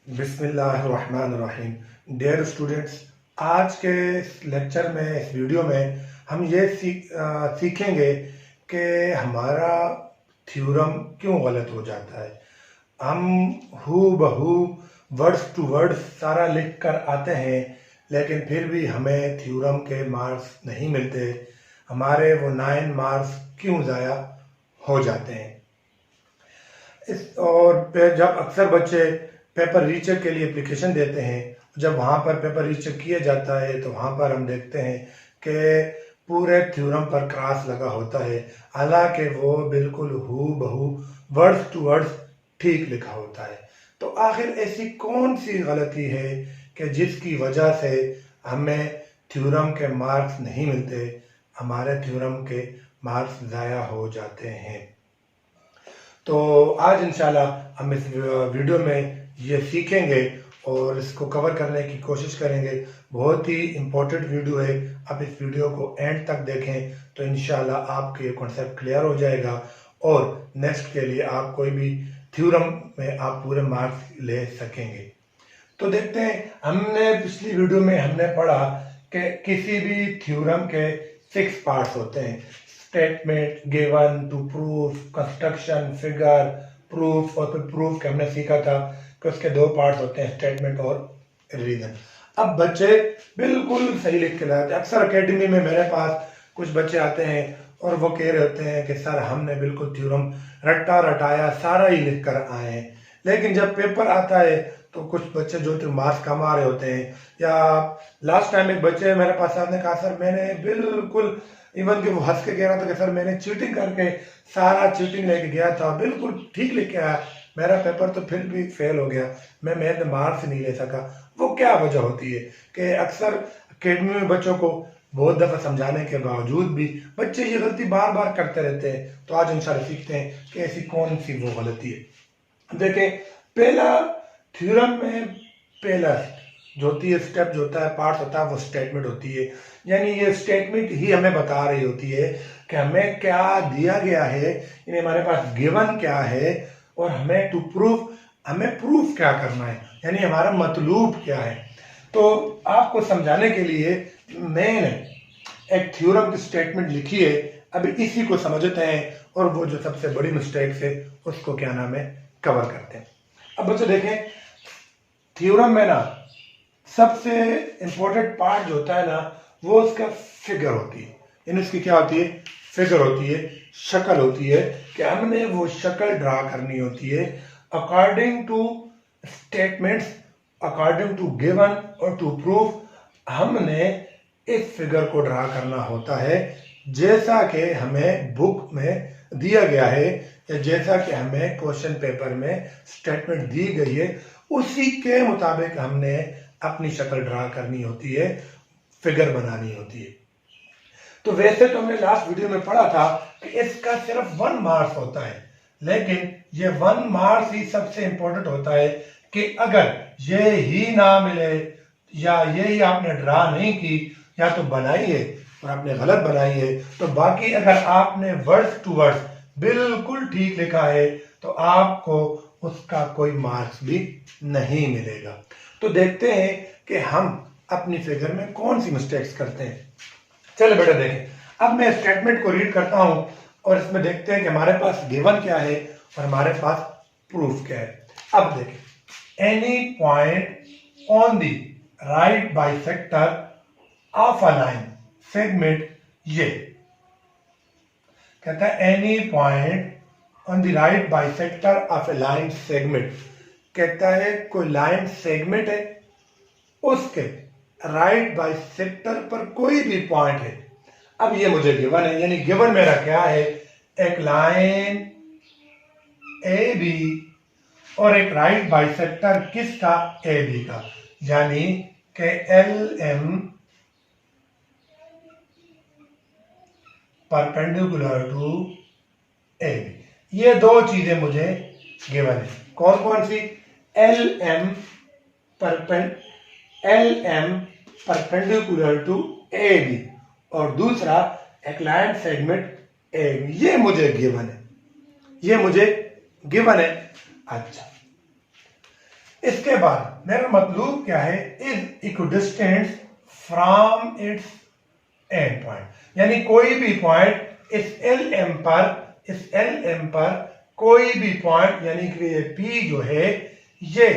बिस्मिल्लाहिर्रहमानिर्रहीम। Dear students, आज के इस लेक्चर में, इस वीडियो में हम ये सीखेंगे कि हमारा थ्योरम क्यों गलत हो जाता है। हम हू बहू वर्ड्स टू वर्ड्स सारा लिख कर आते हैं, लेकिन फिर भी हमें थ्योरम के मार्क्स नहीं मिलते। हमारे वो 9 मार्क्स क्यों ज़ाया हो जाते हैं। जब अक्सर बच्चे पेपर रीचेक के लिए एप्लीकेशन देते हैं, जब वहाँ पर पेपर रीचेक किया जाता है तो वहाँ पर हम देखते हैं कि पूरे थ्योरम पर क्रॉस लगा होता है, हालांकि वो बिल्कुल हू बहू वर्ड्स टू वर्ड्स ठीक लिखा होता है। तो आखिर ऐसी कौन सी गलती है कि जिसकी वजह से हमें थ्योरम के मार्क्स नहीं मिलते, हमारे थ्योरम के मार्क्स ज़ाया हो जाते हैं। तो आज इंशाल्लाह हम इस वीडियो में ये सीखेंगे और इसको कवर करने की कोशिश करेंगे। बहुत ही इम्पोर्टेंट वीडियो है, आप इस वीडियो को एंड तक देखें तो इंशाल्लाह आपके कॉन्सेप्ट क्लियर हो जाएगा और नेक्स्ट के लिए आप कोई भी थ्योरम में आप पूरे मार्क्स ले सकेंगे। तो देखते हैं, हमने पिछली वीडियो में हमने पढ़ा कि किसी भी थ्योरम के 6 पार्ट्स होते हैं: statement, given, to proof, construction, figure, proof. और फिर प्रूफ के हमने सीखा था कि उसके 2 पार्ट्स होते हैं, स्टेटमेंट और रीजन। अब बच्चे बिल्कुल सही लिख के लाते हैं। अक्सर एकेडमी में मेरे पास कुछ बच्चे आते हैं और वो कह रहे होते हैं कि सर हमने बिल्कुल थ्योरम रट्टा रटाया सारा ही लिख कर आए हैं, लेकिन जब पेपर आता है तो कुछ बच्चे जो तो मार्क्स कम आ रहे होते हैं। या लास्ट टाइम एक बच्चे मेरे पास ने कहा सर मैंने बिल्कुल, इवन कि वो हंस के कह रहा था कि सर मैंने चीटिंग करके सारा चीटिंग लेके गया था, बिल्कुल ठीक लिख के आया, मेरा पेपर तो फिर भी फेल हो गया, मैं मार्क्स नहीं ले सका। वो क्या वजह होती है कि अक्सर अकेडमी में बच्चों को बहुत दफ़ा समझाने के बावजूद भी बच्चे ये गलती बार बार करते रहते हैं। तो आज इंशाल्लाह सीखते हैं कि ऐसी कौन सी वो गलती है। देखें, पहला थ्योरम में पहला जो होती है स्टेप जो होता है, पार्ट होता है, वो स्टेटमेंट होती है। यानी ये स्टेटमेंट ही हमें बता रही होती है कि हमें क्या दिया गया है, यानी हमारे पास गिवन क्या है और हमें टू प्रूफ, हमें प्रूफ क्या करना है, यानी हमारा मतलूब क्या है। तो आपको समझाने के लिए मैंने एक थ्योरम की स्टेटमेंट लिखी है, अभी इसी को समझते हैं और वो जो सबसे बड़ी मिस्टेक्स है उसको क्या नाम है कवर करते हैं। अब बच्चे देखें, थ्योरम में ना सबसे इंपॉर्टेंट पार्ट जो होता है ना, वो उसका फिगर होती है। यानी उसकी क्या होती है, फिगर होती है, शक्ल होती है कि हमने वो शक्ल ड्रा करनी होती है according to statements, according to given और टू प्रूफ। हमने इस फिगर को ड्रा करना होता है जैसा कि हमें बुक में दिया गया है या जैसा कि हमें क्वेश्चन पेपर में स्टेटमेंट दी गई है, उसी के मुताबिक हमने अपनी शक्ल ड्रा करनी होती है, फिगर बनानी होती है। तो वैसे तो हमने लास्ट वीडियो में पढ़ा था कि इसका सिर्फ 1 मार्क्स होता है, लेकिन ये 1 मार्क्स ही सबसे इंपॉर्टेंट होता है कि अगर ये ही ना मिले या ये ही आपने ड्रा नहीं की या तो बनाई है और आपने गलत बनाई है, तो बाकी अगर आपने वर्ड्स टू वर्ड्स बिल्कुल ठीक लिखा है तो आपको उसका कोई मार्क्स भी नहीं मिलेगा। तो देखते हैं कि हम अपनी फिगर में कौन सी मिस्टेक्स करते हैं। चलो बेटा देखें, अब मैं स्टेटमेंट को रीड करता हूं और इसमें देखते हैं कि हमारे पास गिवन क्या है और हमारे पास प्रूफ क्या है। अब देखें, any point on the right bisector of a line segment, ये कहता है any point on the right bisector of A line segment. कहता है कोई लाइन सेगमेंट है, उसके राइट बाइसेक्टर पर कोई भी पॉइंट है। अब ये मुझे गिवन है, यानी गिवन मेरा क्या है, एक लाइन ए बी और एक राइट बाइसेक्टर किसका, ए बी का, यानी कि L M perpendicular to A B. ये 2 चीजें मुझे गिवन है। कौन कौन सी, L M perpendicular to A B और दूसरा एक लाइन सेगमेंट ए बी। ये मुझे गिवन है, ये मुझे गिवन है। अच्छा, इसके बाद मेरा मतलब क्या है, is equidistance from its end point, यानी कोई भी पॉइंट इस एल एम पर कोई भी पॉइंट, यानी कि ये पी जो है ये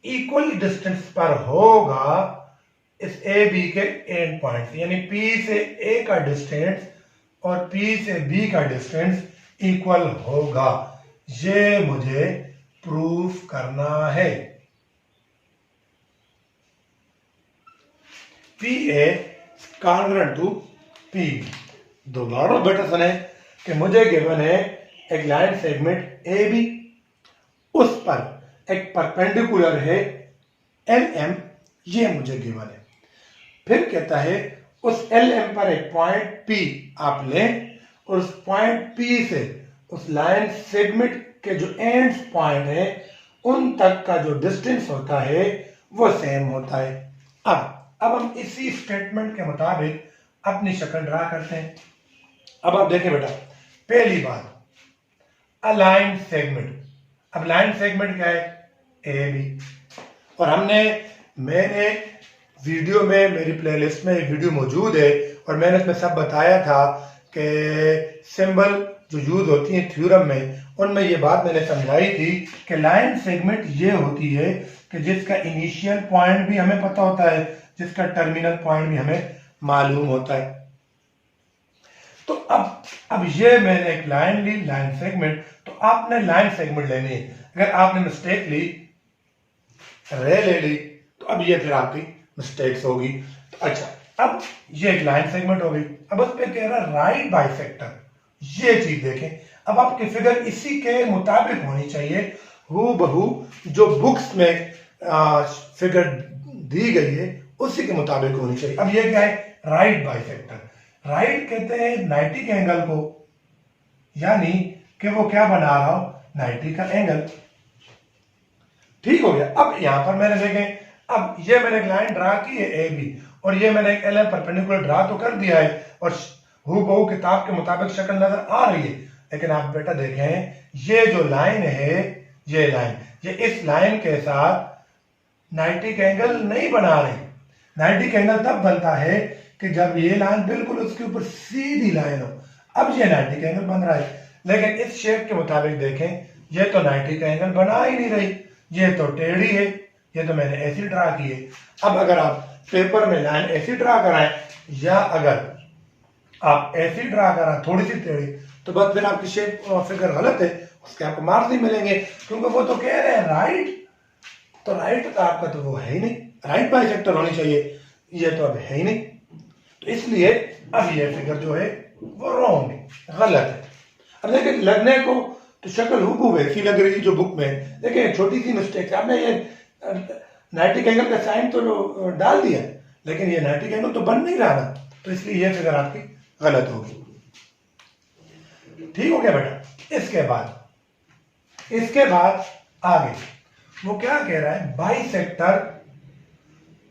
इक्वल डिस्टेंस पर होगा इस ए बी के एंड पॉइंट, यानी पी से ए का डिस्टेंस और पी से बी का डिस्टेंस इक्वल होगा। ये मुझे प्रूफ करना है। P A congruent to P. दोबारा बेटा सुने कि मुझे गिवन है एक लाइन सेगमेंट ए बी, उस पर एक परपेंडिकुलर है एल एम, ये मुझे गिवन है। फिर कहता है उस एल एम पर एक पॉइंट पी आप लें और उस पॉइंट पी से उस लाइन सेगमेंट के जो एंड पॉइंट है उन तक का जो डिस्टेंस होता है वो सेम होता है। अब हम इसी स्टेटमेंट के मुताबिक अपनी शक्ल ड्रा करते हैं। अब आप देखें बेटा, पहली बात अलाइन सेगमेंट। अब लाइन सेगमेंट क्या है, ए बी, और मैंने वीडियो में, मेरी प्लेलिस्ट में एक वीडियो मौजूद है और मैंने इसमें सब बताया था कि सिंबल जो यूज होती है थ्योरम में, उनमें ये बात मैंने समझाई थी कि लाइन सेगमेंट ये होती है कि जिसका इनिशियल पॉइंट भी हमें पता होता है, जिसका टर्मिनल पॉइंट भी हमें मालूम होता है। तो अब ये मैंने एक लाइन ली, लाइन सेगमेंट, तो आपने लाइन सेगमेंट लेनी है। अगर आपने मिस्टेक ली, रे ले ली, तो अब ये फिर आपकी मिस्टेक्स होगी। तो अच्छा, अब ये एक लाइन सेगमेंट हो गई। अब उस पे कह रहा है राइट बाइसेक्टर, ये चीज देखें। अब आपकी फिगर इसी के मुताबिक होनी चाहिए, हूबहू जो बुक्स में फिगर दी गई है उसी के मुताबिक होनी चाहिए। अब ये क्या है, राइट बाइसेक्टर। राइट कहते हैं 90 के एंगल को, यानी कि वो क्या बना रहा हो, 90 का एंगल। ठीक हो गया। अब यहां पर मैंने देखें, अब ये मैंने एक लाइन ड्रा की है ए बी, और ये मैंने एक एल एम परपेंडिकुलर ड्रा तो कर दिया है और हूबहू किताब के मुताबिक शक्ल नजर आ रही है। लेकिन आप बेटा देखें, ये जो लाइन है, ये लाइन, ये इस लाइन के साथ 90 का एंगल नहीं बना रही। 90 का एंगल तब बनता है कि जब ये लाइन बिल्कुल उसके ऊपर सीधी लाइन हो। अब ये 90 का एंगल बन रहा है, लेकिन इस शेप के मुताबिक देखें, ये तो 90 का एंगल बना ही नहीं रही, ये तो टेढ़ी है, ये तो मैंने ऐसी ड्रा की है। अब अगर आप पेपर में लाइन ऐसी ड्रा कराएं या अगर आप ऐसी ड्रा कराएं थोड़ी सी टेढ़ी, तो बस फिर आपकी शेप फिगर गलत है, उसके आपको मार्क्स नहीं मिलेंगे, क्योंकि वो तो कह रहे हैं राइट, तो राइट तो आपका तो वो है ही नहीं, राइट बाइसेक्टर होनी चाहिए, ये तो अब है ही नहीं। तो इसलिए अब ये फिगर जो है वो रॉन्ग है, गलत है। अब देखिए, लगने को तो शक्ल हूबहू वैसी लग रही है जो बुक में, लेकिन छोटी सी मिस्टेक, आपने ये 90 एंगल का साइन तो डाल दिया, लेकिन ये 90 एंगल तो बन नहीं रहा ना, तो इसलिए ये फिगर आपकी गलत होगी। ठीक हो गया बेटा। इसके बाद आगे वो क्या कह रहा है, bisector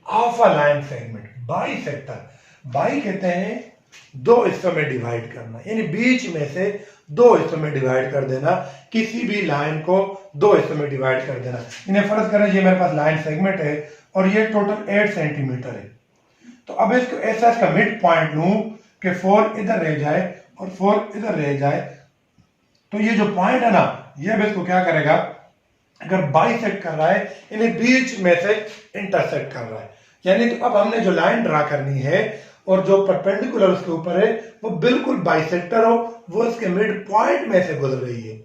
of a line segment. Bisector, by कहते हैं दो हिस्सों में डिवाइड करना, यानी बीच में से दो हिस्सों में डिवाइड कर देना, किसी भी लाइन को दो हिस्सों में डिवाइड कर देना। इन्हें फर्ज करें ये मेरे पास लाइन सेगमेंट है और ये टोटल 8 सेंटीमीटर है, तो अब इसको ऐसा इसका मिड पॉइंट लूं कि 4 इधर रह जाए और 4 इधर रह जाए, तो ये जो पॉइंट है ना, ये अब इसको क्या करेगा, अगर बाइसेक्ट कर रहा है यानी बीच में से इंटरसेक्ट कर रहा है, यानी तो अब हमने जो लाइन ड्रा करनी है और जो परपेंडिकुलर उसके ऊपर है वो बिल्कुल बाइसेक्टर हो, वो इसके मिड पॉइंट में से गुजर रही है।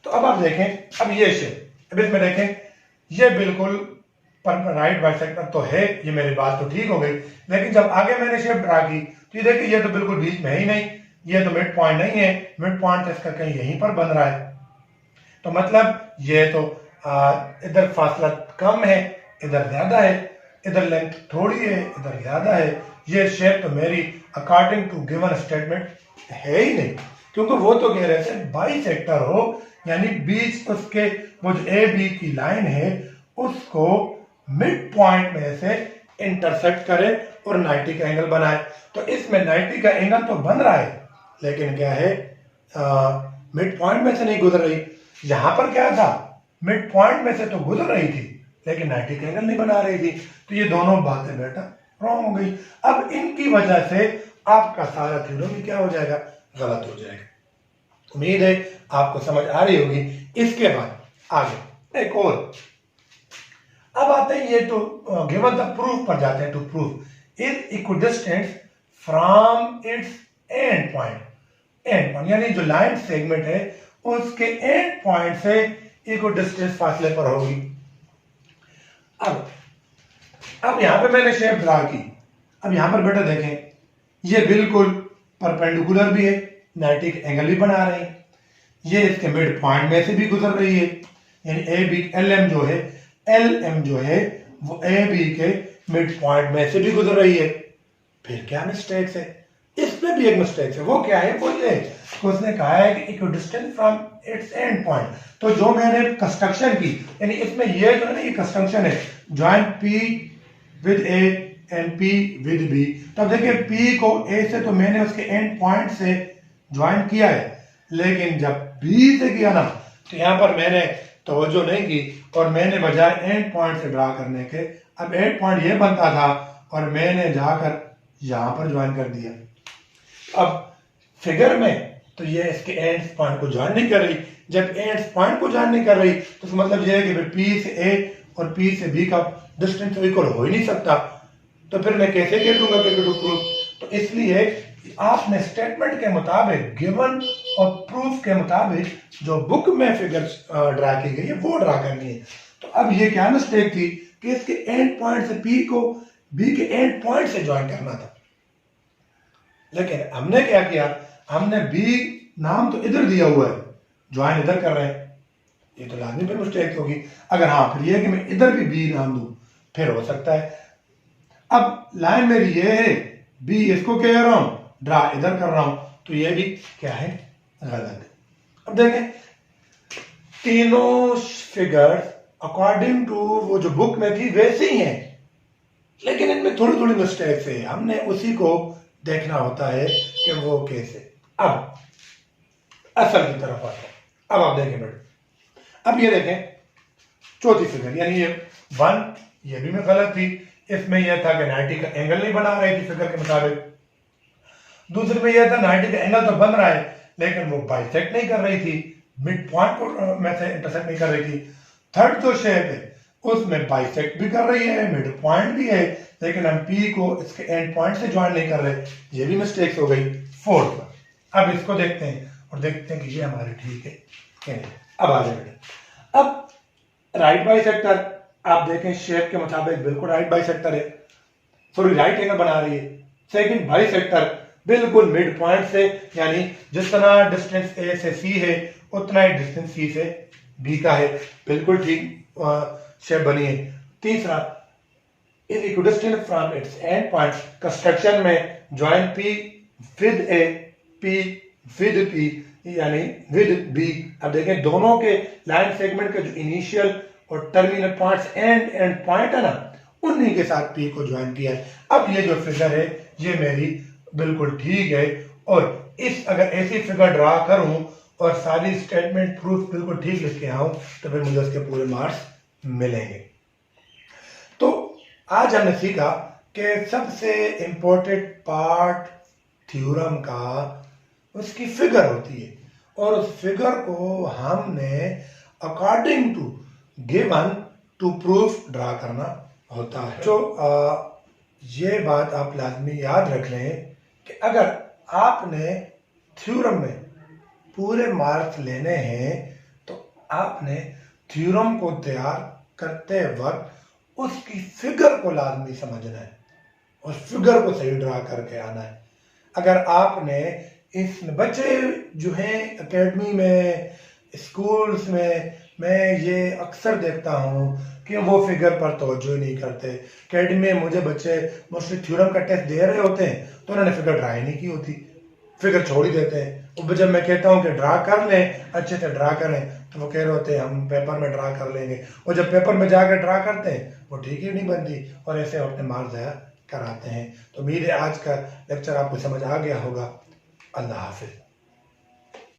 तो अब आप देखें, अब ये शेप, अब इसमें देखें, ये बिल्कुल राइट बाइसेक्टर तो है, ये मेरी बात तो ठीक हो गई, लेकिन जब आगे मैंने शेप ड्रा की तो ये देखिए, ये तो बिल्कुल बीच में ही नहीं, ये तो मिड पॉइंट नहीं है, मिड पॉइंट इसका कहीं यहीं पर बन रहा है, तो मतलब ये तो इधर फासला कम है, इधर ज्यादा है, इधर लेंथ थोड़ी है, इधर ज्यादा है, ये शेप तो मेरी अकॉर्डिंग टू गिवन स्टेटमेंट है ही नहीं, क्योंकि वो तो कह रहे थे बाइसेक्टर हो, यानी बीच उसके वो जो ए बी की लाइन है उसको मिड पॉइंट में से इंटरसेक्ट करे और 90 का एंगल बनाए। तो इसमें 90 का एंगल तो बन रहा है, लेकिन क्या है, मिड पॉइंट में से नहीं गुजर रही। यहां पर क्या था, मिड पॉइंट में से तो गुजर रही थी, लेकिन 90 का एंगल नहीं बना रही थी। तो ये दोनों बातें बेटा रॉन्ग हो गई। अब इनकी वजह से आपका सारा थ्योरम ही क्या हो जाएगा, गलत हो जाएगा। उम्मीद है आपको समझ आ रही होगी। इसके बाद आगे एक और, अब आते हैं ये तो गिवन द प्रूफ पर जाते हैं। To proof is equidistance from its end point यानी जो लाइन सेगमेंट है उसके एंड पॉइंट से इक्विडिस्टेंस फासले पर होगी। अब यहां पे मैंने शेप ड्रा की। अब यहां पर बेटा देखें, ये बिल्कुल परपेंडिकुलर भी है, 90 का एंगल भी बना रही है, ये इसके मिड पॉइंट में से भी गुजर रही है, यानी ए बी एल एम जो है वो ए बी के मिड पॉइंट में से भी गुजर रही है। फिर क्या मिस्टेक्स है, इसमें भी एक मिस्टेक है। वो क्या है, वो ये उसने कहा है कि equidistance from its end point. तो जो मैंने कंस्ट्रक्शन की, यानी इसमें ये जो है ना, ये कंस्ट्रक्शन है joint P with A and P with B. तो अब देखिए पी को ए से तो मैंने उसके एंड पॉइंट से ज्वाइन किया है, लेकिन जब बी से किया ना तो यहां पर मैंने तवज्जो नहीं की और मैंने बजाय एंड पॉइंट से ड्रा करने के, अब एंड पॉइंट ये बनता था और मैंने जाकर यहां पर ज्वाइन कर दिया। अब फिगर में तो ये इसके एंड पॉइंट को ज्वाइन नहीं कर रही। जब एंड पॉइंट को ज्वाइन नहीं कर रही तो इसका मतलब ये है कि पी से ए और पी से बी का डिस्टेंस इक्वल हो ही नहीं सकता। तो फिर मैं कैसे कह दूंगा कि टू प्रूफ? तो इसलिए आपने स्टेटमेंट के मुताबिक, गिवन और प्रूफ के मुताबिक जो बुक में फिगर ड्रा की गई है वो ड्रा करनी है। तो अब ये क्या मिस्टेक थी कि इसके एंड पॉइंट से पी को बी के एंड पॉइंट से ज्वाइन करना था, लेकिन हमने क्या किया, हमने बी नाम तो इधर दिया हुआ है, ज्वाइन इधर कर रहे हैं, ये तो लाजमी पे मिस्टेक होगी। अगर हाँ फिर ये कि मैं इधर भी बी नाम दूं फिर हो सकता है। अब लाइन मेरी ये है, बी इसको कह रहा हूं, ड्रा इधर कर रहा हूं, तो ये भी क्या है, गलत है। अब देखें तीनों फिगर्स अकॉर्डिंग टू वो जो बुक में थी वैसे ही हैं, लेकिन इनमें थोड़ी थोड़ी मिस्टेक्स है, हमने उसी को देखना होता है कि वो कैसे। अब असल की तरफ आता है। अब आप देखें बेटा, अब ये देखें चौथी फिगर, यानी ये 1, ये भी मैं गलत थी। इसमें यह था कि 90 का एंगल नहीं बना रही थी फिगर के मुताबिक। दूसरे में यह था 90 का एंगल तो बन रहा है लेकिन वो बाइसेक्ट नहीं कर रही थी, मिड पॉइंट को में से इंटरसेक्ट नहीं कर रही थी। थर्ड जो शेप है उसमें बाइसेक्ट भी कर रही है, मिड पॉइंट भी है, लेकिन हम पी को इसके एंड पॉइंट से ज्वाइन नहीं कर रहे, ये भी मिस्टेक्स हो गई। फोर्थ पर अब इसको देखते हैं और देखते हैं कि ये हमारे ठीक है कि नहीं। अब आ जाए, अब राइट बाइसेक्टर आप देखें शेप के मुताबिक बिल्कुल राइट बाइसेक्टर है, सॉरी राइट एंगल बना रही है। सेकंड बाइसेक्टर बिल्कुल मिड पॉइंट से, यानी जिस तरह डिस्टेंस ए से सी है उतना ही डिस्टेंस सी से बी का है, बिल्कुल ठीक शेप बनी है। तीसरा is equidistant from its end point, construction में join P with A, P with P यानी विद बी। अब देखें दोनों के लाइन सेगमेंट के जो इनिशियल और टर्मिनल पॉइंट्स एंड पॉइंट है ना, उन्हीं के साथ पी को ज्वाइन किया है। अब ये जो फिगर है ये मेरी बिल्कुल ठीक है, और इस अगर ऐसी फिगर ड्रा करूं और सारी स्टेटमेंट प्रूफ बिल्कुल ठीक लिख के आऊं तो फिर मुझे उसके पूरे मार्क्स मिलेंगे। तो आज हमने सीखा कि सबसे इंपॉर्टेंट पार्ट थ्योरम का उसकी फिगर होती है, और उस फिगर को हमने according to given to proof draw करना होता है। तो ये बात आप लाजमी याद रख लें कि अगर आपने थ्योरम में पूरे मार्क्स लेने हैं तो आपने थ्योरम को तैयार करते वक्त उसकी फिगर को लाजमी समझना है, उस फिगर को सही ड्रा करके आना है। अगर आपने इस बच्चे जो हैं एकेडमी में, स्कूल्स में, मैं ये अक्सर देखता हूँ कि वो फिगर पर तवज्जो नहीं करते। एकेडमी में मुझे बच्चे मुझसे थ्योरम का टेस्ट दे रहे होते हैं तो उन्होंने फिगर ड्रा ही नहीं की होती, फिगर छोड़ ही देते हैं। और जब मैं कहता हूँ कि ड्रा कर लें, अच्छे से ड्रा करें, तो वो कह रहे होते हैं हम पेपर में ड्रा कर लेंगे, और जब पेपर में जाकर ड्रा करते हैं वो ठीक ही नहीं बनती और ऐसे अपने मार्क्स ज़ाया कराते हैं। तो उम्मीद है आज का लेक्चर आपको समझ आ गया होगा। अल्लाह हाफिज़।